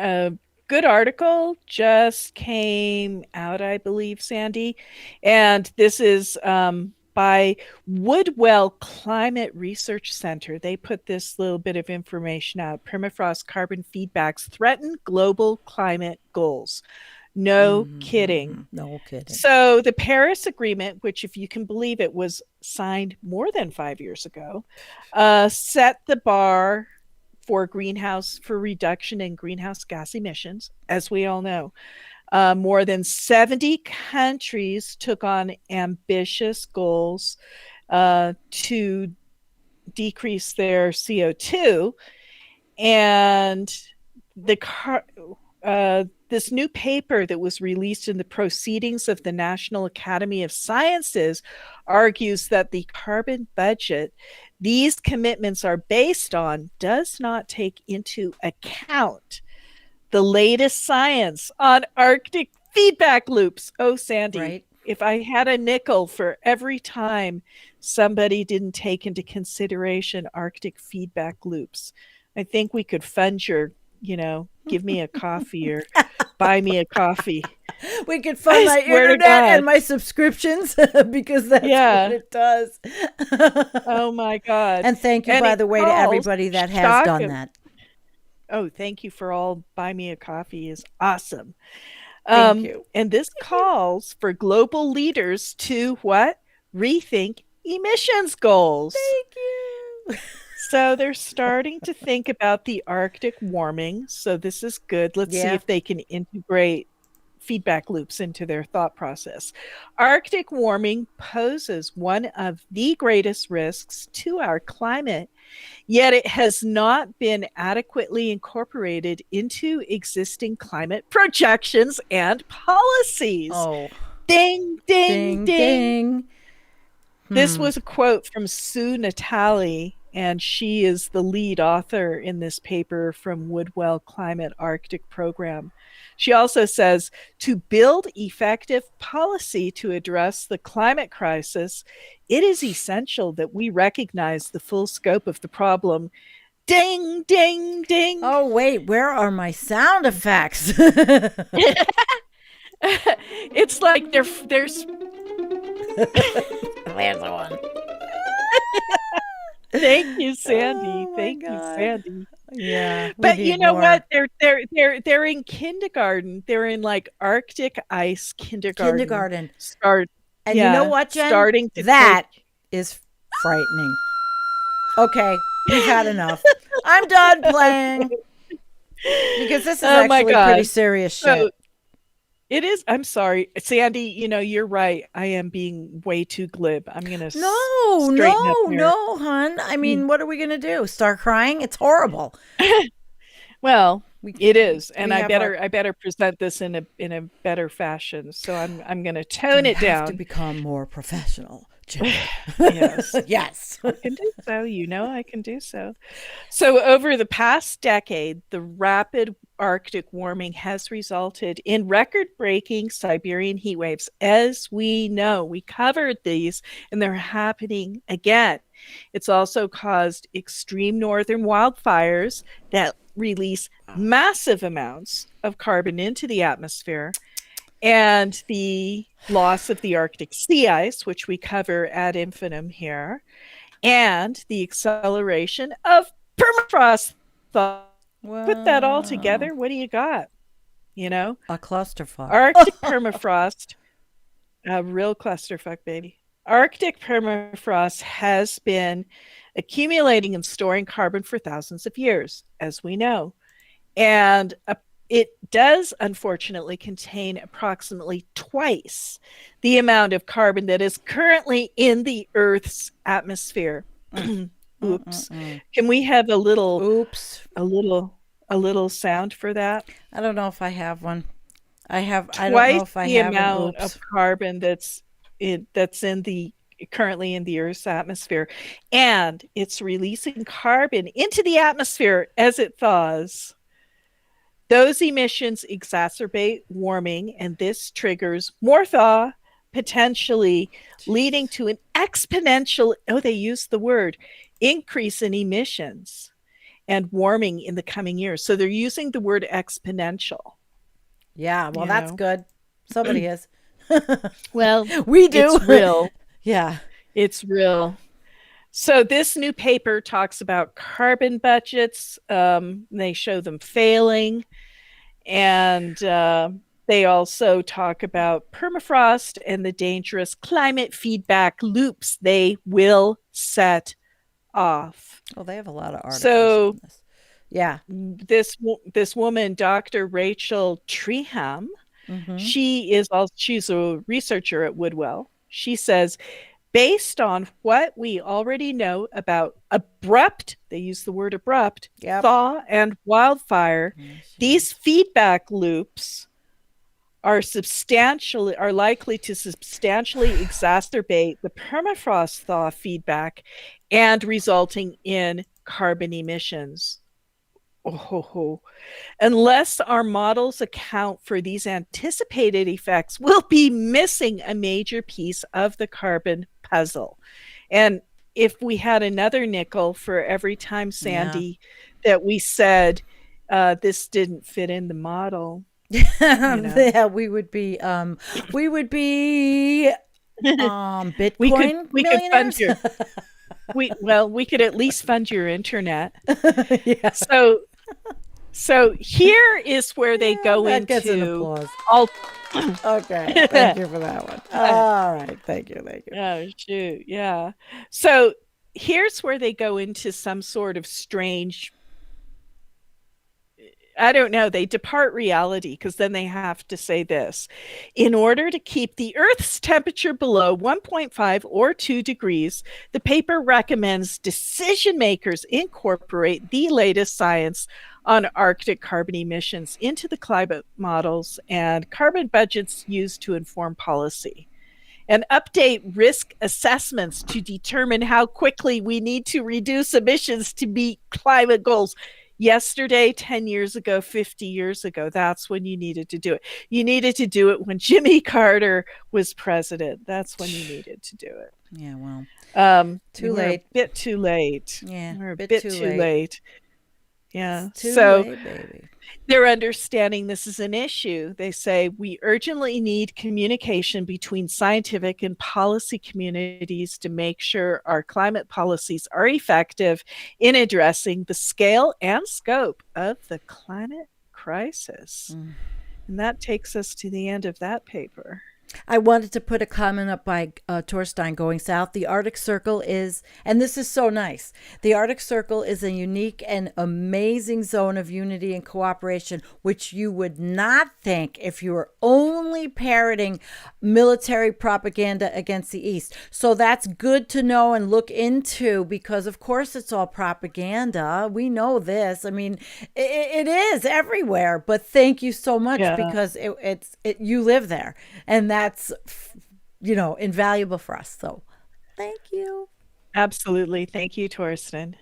a good article just came out, I believe, Sandy. And this is by Woodwell Climate Research Center. They put this little bit of information out. Permafrost carbon feedbacks threaten global climate goals. No kidding. No kidding. So the Paris Agreement, which, if you can believe it, was signed more than 5 years ago, set the bar for reduction in greenhouse gas emissions, as we all know. More than 70 countries took on ambitious goals to decrease their CO2, and this new paper that was released in the Proceedings of the National Academy of Sciences argues that the carbon budget these commitments are based on does not take into account the latest science on Arctic feedback loops. Oh, Sandy, Right. if I had a nickel for every time somebody didn't take into consideration Arctic feedback loops, I think we could fund your, give me a coffee or buy me a coffee. We could fund my internet and my subscriptions because that's what it does. Oh my God. And thank you, by the way, to everybody that has done that. Oh, thank you for all. Buy me a coffee is awesome. Thank you. And this calls for global leaders to what? Rethink emissions goals. Thank you. So they're starting to think about the Arctic warming. So this is good. Let's see if they can integrate feedback loops into their thought process. Arctic warming poses one of the greatest risks to our climate, yet it has not been adequately incorporated into existing climate projections and policies. Oh. Ding, ding, Ding, ding. This was a quote from Sue Natali, and she is the lead author in this paper from Woodwell Climate Arctic Program. She also says, to build effective policy to address the climate crisis, it is essential that we recognize the full scope of the problem. Ding, ding, ding. Oh, wait, where are my sound effects? It's like there's There's the one. Thank you, Sandy. Oh, Thank you, Sandy. Yeah. But you know what? They're in kindergarten. They're in like Arctic ice kindergarten. And you know what, Jen? That is frightening. Okay, we've had enough. I'm done playing. Because this is actually pretty serious shit. It is. I'm sorry, Sandy. You're right. I am being way too glib. I'm gonna no, hon. I mean, what are we gonna do? Start crying? It's horrible. Well, it is, and I better present this in a better fashion. So I'm gonna tone it down to become more professional. Yes. Yes. I can do so. I can do so. So over the past decade, the rapid Arctic warming has resulted in record-breaking Siberian heat waves. As we know, we covered these, and they're happening again. It's also caused extreme northern wildfires that release massive amounts of carbon into the atmosphere, and the loss of the Arctic sea ice, which we cover ad infinitum here, and the acceleration of permafrost thaw. Put that all together, what do you got? you know? A clusterfuck. Arctic permafrost, a real clusterfuck, baby. Arctic permafrost has been accumulating and storing carbon for thousands of years, as we know. And it does, unfortunately, contain approximately twice the amount of carbon that is currently in the Earth's atmosphere. Oops. Can we have a little Oops. a little sound for that? I don't know if I have one. I don't Twice know if I the have an amount oops. of carbon that's currently in the Earth's atmosphere, and it's releasing carbon into the atmosphere as it thaws. Those emissions exacerbate warming, and this triggers more thaw, potentially leading to an exponential, they use the word, increase in emissions and warming in the coming years. So they're using the word exponential. Yeah, well, that's good. Somebody is. Well, we do. It's real. Yeah. It's real. So this new paper talks about carbon budgets. They show them failing. And they also talk about permafrost and the dangerous climate feedback loops they will set off. Oh, they have a lot of articles So on this. Yeah. This woman, Dr. Rachel Treham, she's a researcher at Woodwell. She says, based on what we already know about abrupt, they use the word abrupt, thaw and wildfire, these feedback loops are likely to substantially exacerbate the permafrost thaw feedback and resulting in carbon emissions. Unless our models account for these anticipated effects, we'll be missing a major piece of the carbon puzzle. And if we had another nickel for every time, Sandy, that we said this didn't fit in the model, yeah, we would be Bitcoin we could fund your we could at least fund your internet. Yeah. So here is where they go that into gets an applause. Okay, thank you for that one. All right, thank you. Oh shoot, yeah. So here's where they go into some sort of strange, I don't know, they depart reality, because then they have to say this. In order to keep the Earth's temperature below 1.5 or 2 degrees, the paper recommends decision makers incorporate the latest science on Arctic carbon emissions into the climate models and carbon budgets used to inform policy, and update risk assessments to determine how quickly we need to reduce emissions to meet climate goals. Yesterday, 10 years ago, 50 years ago, that's when you needed to do it. You needed to do it when Jimmy Carter was president. That's when you needed to do it. Yeah, well, too late. A bit too late. Yeah, we're a bit too late. Yeah. Too late, baby. They're understanding this is an issue. They say we urgently need communication between scientific and policy communities to make sure our climate policies are effective in addressing the scale and scope of the climate crisis. And that takes us to the end of that paper. I wanted to put a comment up by Torstein going south. The Arctic Circle is, and this is so nice, the Arctic Circle is a unique and amazing zone of unity and cooperation, which you would not think if you were only parroting military propaganda against the East. So that's good to know and look into, because of course it's all propaganda. We know this. I mean, it is everywhere, but thank you so much, because you live there, and that's, invaluable for us. So thank you. Absolutely. Thank you, Torsten.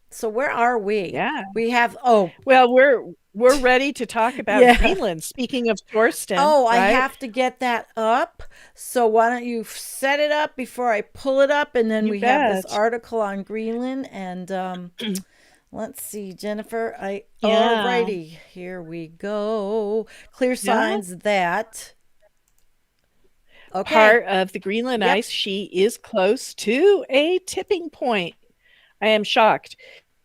So where are we? Yeah. We have, well, we're ready to talk about Greenland. Speaking of Torsten. I have to get that up. So why don't you set it up before I pull it up, and then we have this article on Greenland, and let's see, Jennifer. Alrighty, here we go. Clear signs that part of the Greenland ice sheet is close to a tipping point. I am shocked.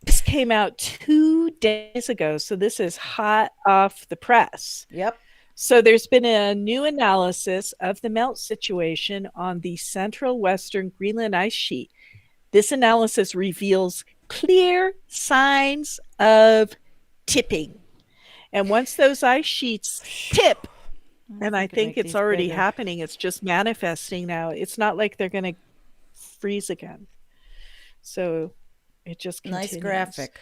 This came out 2 days ago, so this is hot off the press. Yep. So there's been a new analysis of the melt situation on the central western Greenland ice sheet. This analysis reveals clear signs of tipping. And once those ice sheets tip, and I think it's already happening, it's just manifesting now. It's not like they're going to freeze again. So it just continues. Nice graphic.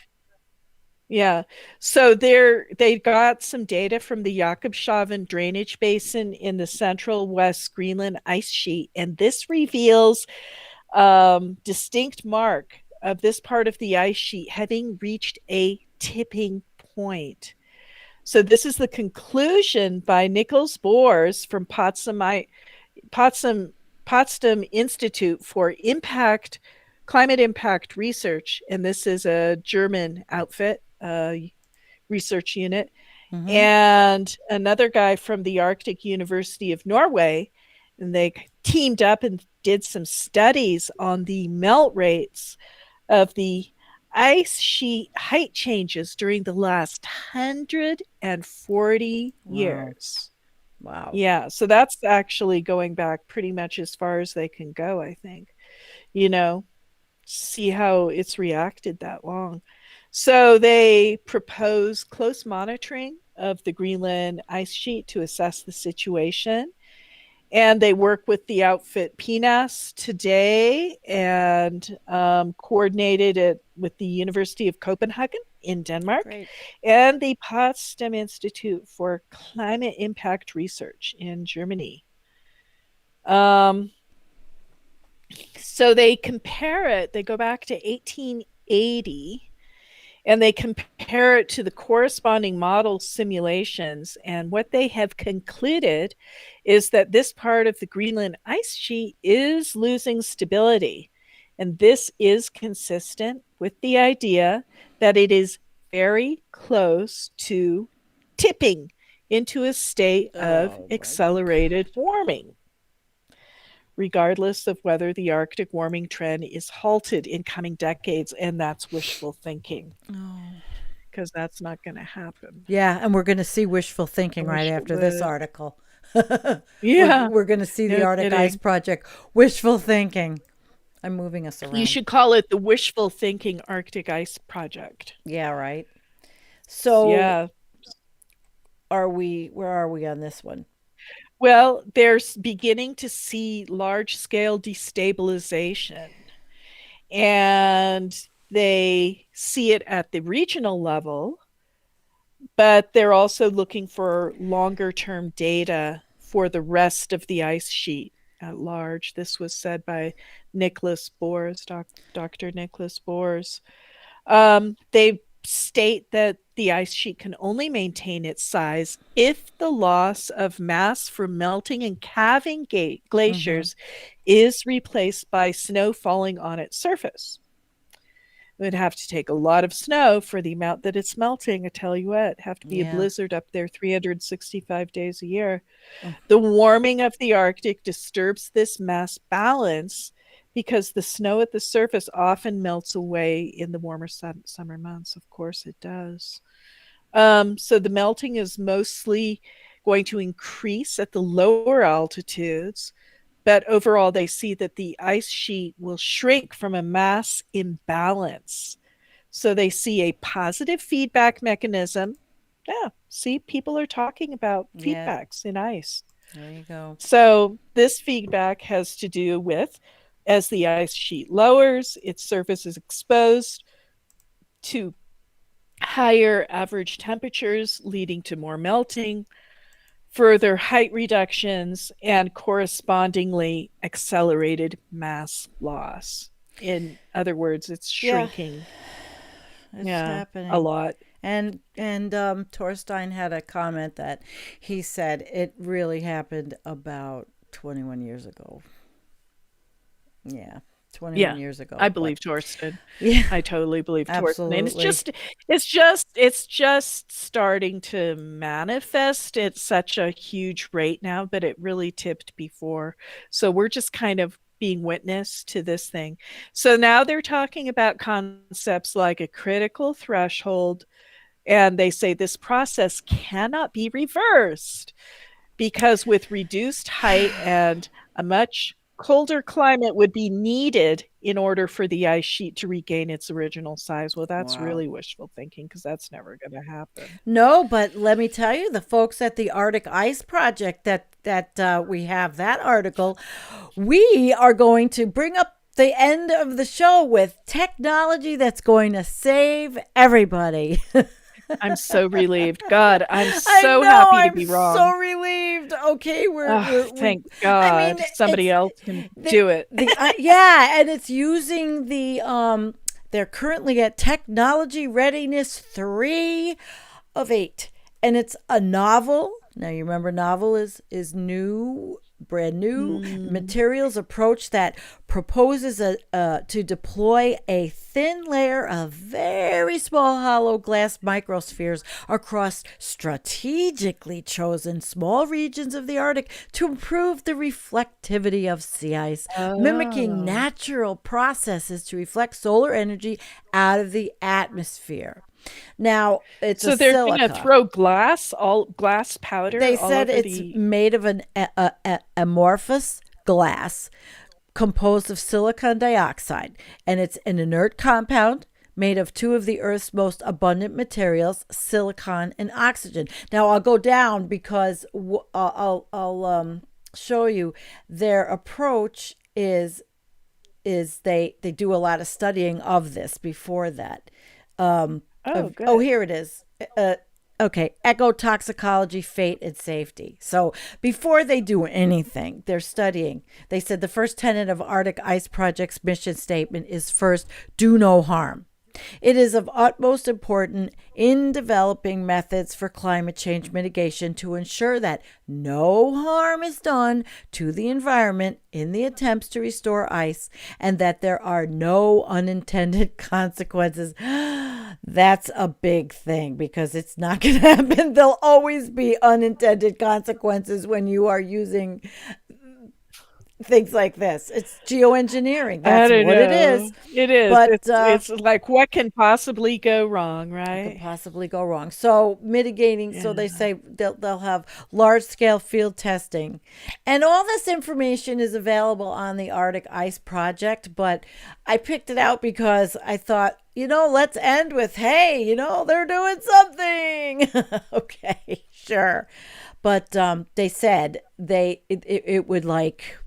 Yeah. So they got some data from the Jakobshavn drainage basin in the central west Greenland ice sheet, and this reveals distinct mark of this part of the ice sheet having reached a tipping point. So this is the conclusion by Nicholas Boers from Potsdam Institute for Climate Impact Research, and this is a German outfit, research unit, and another guy from the Arctic University of Norway, and they teamed up and did some studies on the melt rates of the ice sheet height changes during the last 140 years. Wow. Yeah, so that's actually going back pretty much as far as they can go, I think. See how it's reacted that long. So they propose close monitoring of the Greenland ice sheet to assess the situation. And they work with the outfit PNAS today and coordinated it with the University of Copenhagen in Denmark. Great. And the Potsdam Institute for Climate Impact Research in Germany. So they compare it, they go back to 1880, and they compare it to the corresponding model simulations. And what they have concluded is that this part of the Greenland ice sheet is losing stability. And this is consistent with the idea that it is very close to tipping into a state of accelerated warming, regardless of whether the Arctic warming trend is halted in coming decades. And that's wishful thinking, because that's not going to happen. Yeah, and we're going to see wishful thinking right after this article. Yeah. We're going to see the Arctic Ice Project. Wishful thinking. I'm moving us around. You should call it the Wishful Thinking Arctic Ice Project. Yeah, right. So yeah. Where are we on this one? Well, they're beginning to see large-scale destabilization, and they see it at the regional level, but they're also looking for longer-term data for the rest of the ice sheet at large. This was said by Nicholas Boers, Dr. Nicholas Boers. They state that the ice sheet can only maintain its size if the loss of mass from melting and calving glaciers is replaced by snow falling on its surface. It would have to take a lot of snow for the amount that it's melting. I tell you what, it'd have to be a blizzard up there 365 days a year. The warming of the Arctic disturbs this mass balance because the snow at the surface often melts away in the warmer summer months. Of course it does. So the melting is mostly going to increase at the lower altitudes, but overall they see that the ice sheet will shrink from a mass imbalance. So they see a positive feedback mechanism. Yeah, see, people are talking about feedbacks in ice. There you go. So this feedback has to do with, as the ice sheet lowers, its surface is exposed to higher average temperatures, leading to more melting, further height reductions, and correspondingly accelerated mass loss. In other words, it's shrinking. It's happening a lot. And Torstein had a comment that he said it really happened about 21 years ago. Yeah, 21 years ago. I believe Torsten. Yeah, I totally believe Torsten. And it's just starting to manifest at such a huge rate now, but it really tipped before. So we're just kind of being witness to this thing. So now they're talking about concepts like a critical threshold, and they say this process cannot be reversed because with reduced height and a much colder climate would be needed in order for the ice sheet to regain its original size. Well, that's Wow. really wishful thinking because that's never going to happen. No, but let me tell you, the folks at the Arctic Ice Project that we have that article, we are going to bring up the end of the show with technology that's going to save everybody. I'm so relieved. God, I'm I so know, happy to I'm be wrong. so relieved. Okay, Thank God. I mean, somebody else can do it. Yeah, and it's using the they're currently at technology readiness 3 of 8, and it's a novel. Now you remember novel is new, brand new materials approach that proposes to deploy a thin layer of very small hollow glass microspheres across strategically chosen small regions of the Arctic to improve the reflectivity of sea ice, mimicking natural processes to reflect solar energy out of the atmosphere. Now it's So a they're silica. going to throw glass powder. They all said over it's made of an amorphous glass composed of silicon dioxide, and it's an inert compound made of 2 of the Earth's most abundant materials, silicon and oxygen. Now I'll go down because I'll show you their approach is they do a lot of studying of this before that. Good. Here it is. Okay, ecotoxicology, fate, and safety. So before they do anything, they're studying. They said the first tenet of Arctic Ice Project's mission statement is first, do no harm. It is of utmost importance in developing methods for climate change mitigation to ensure that no harm is done to the environment in the attempts to restore ice and that there are no unintended consequences. That's a big thing because it's not going to happen. There'll always be unintended consequences when you are using things like this. It's geoengineering. That's what it is. It is. But it's like, what can possibly go wrong, could right? possibly go wrong. So mitigating. So they say they'll have large scale field testing, and all this information is available on the Arctic Ice Project. But I picked it out because I thought, let's end with, hey, they're doing something. Okay, sure. But they said it would like.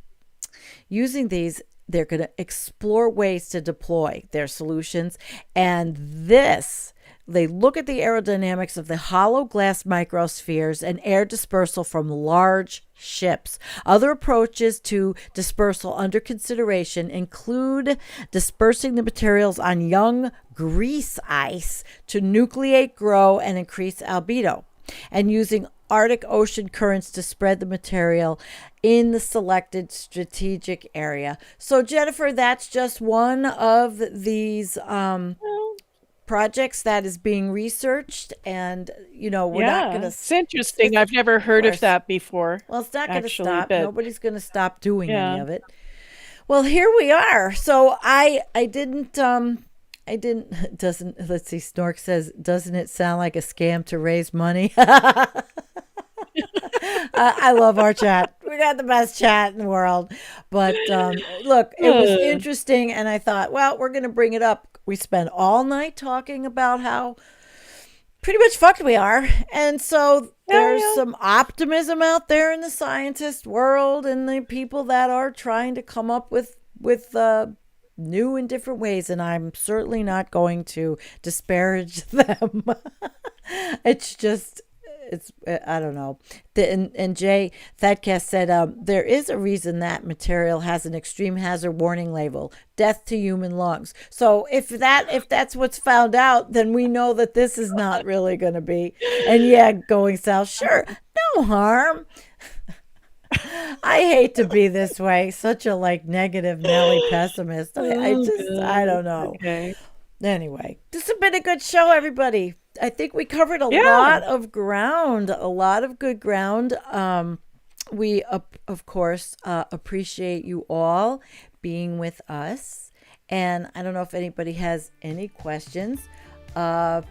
Using these, they're going to explore ways to deploy their solutions. And they look at the aerodynamics of the hollow glass microspheres and air dispersal from large ships. Other approaches to dispersal under consideration include dispersing the materials on young grease ice to nucleate, grow, and increase albedo, and using Arctic Ocean currents to spread the material in the selected strategic area. So, Jennifer, that's just one of these projects that is being researched, and we're not going to. It's interesting. I've never heard of that before. Well, it's not going to stop. But nobody's going to stop doing any of it. Well, here we are. So I didn't. Let's see, Snork says, doesn't it sound like a scam to raise money? I love our chat. We got the best chat in the world. But look, it was interesting. And I thought, well, we're going to bring it up. We spent all night talking about how pretty much fucked we are. And so there's some optimism out there in the scientist world and the people that are trying to come up with new and different ways, and I'm certainly not going to disparage them. I don't know. And Jay Thadcast said there is a reason that material has an extreme hazard warning label, death to human lungs. So if that's what's found out, then we know that this is not really going to be. And going south, sure, no harm. I hate to be this way, such a negative Nelly pessimist. I don't know. Okay. Anyway, this has been a good show, everybody. I think we covered a lot of ground, a lot of good ground. we, of course, appreciate you all being with us. And I don't know if anybody has any questions. Oh,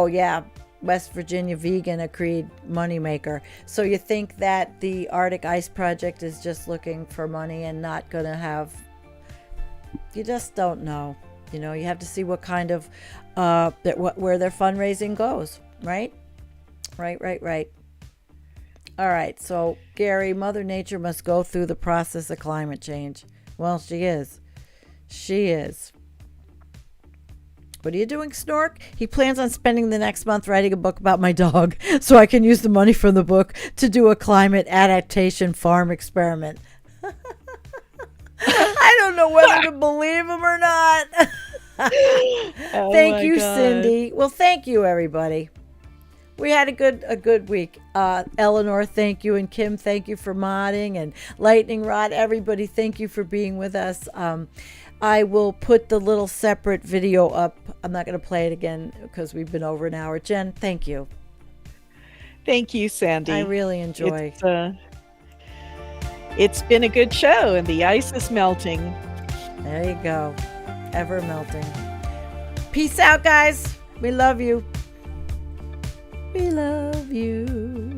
yeah. West Virginia vegan, a Creed moneymaker. So you think that the Arctic Ice Project is just looking for money and not going to have... You just don't know. You know, you have to see what kind of... where their fundraising goes, right? Right. All right, so Gary, Mother Nature must go through the process of climate change. Well, she is. She is. What are you doing, Snork? He plans on spending the next month writing a book about my dog so I can use the money from the book to do a climate adaptation farm experiment. I don't know whether to believe him or not. Thank you, God. Cindy. Well, thank you, everybody. We had a good week. Eleanor, thank you. And Kim, thank you for modding. And Lightning Rod, everybody, thank you for being with us. I will put the little separate video up. I'm not going to play it again because we've been over an hour. Jen, thank you. Thank you, Sandy. I really enjoy. It's been a good show, and the ice is melting. There you go. Ever melting. Peace out, guys. We love you. We love you.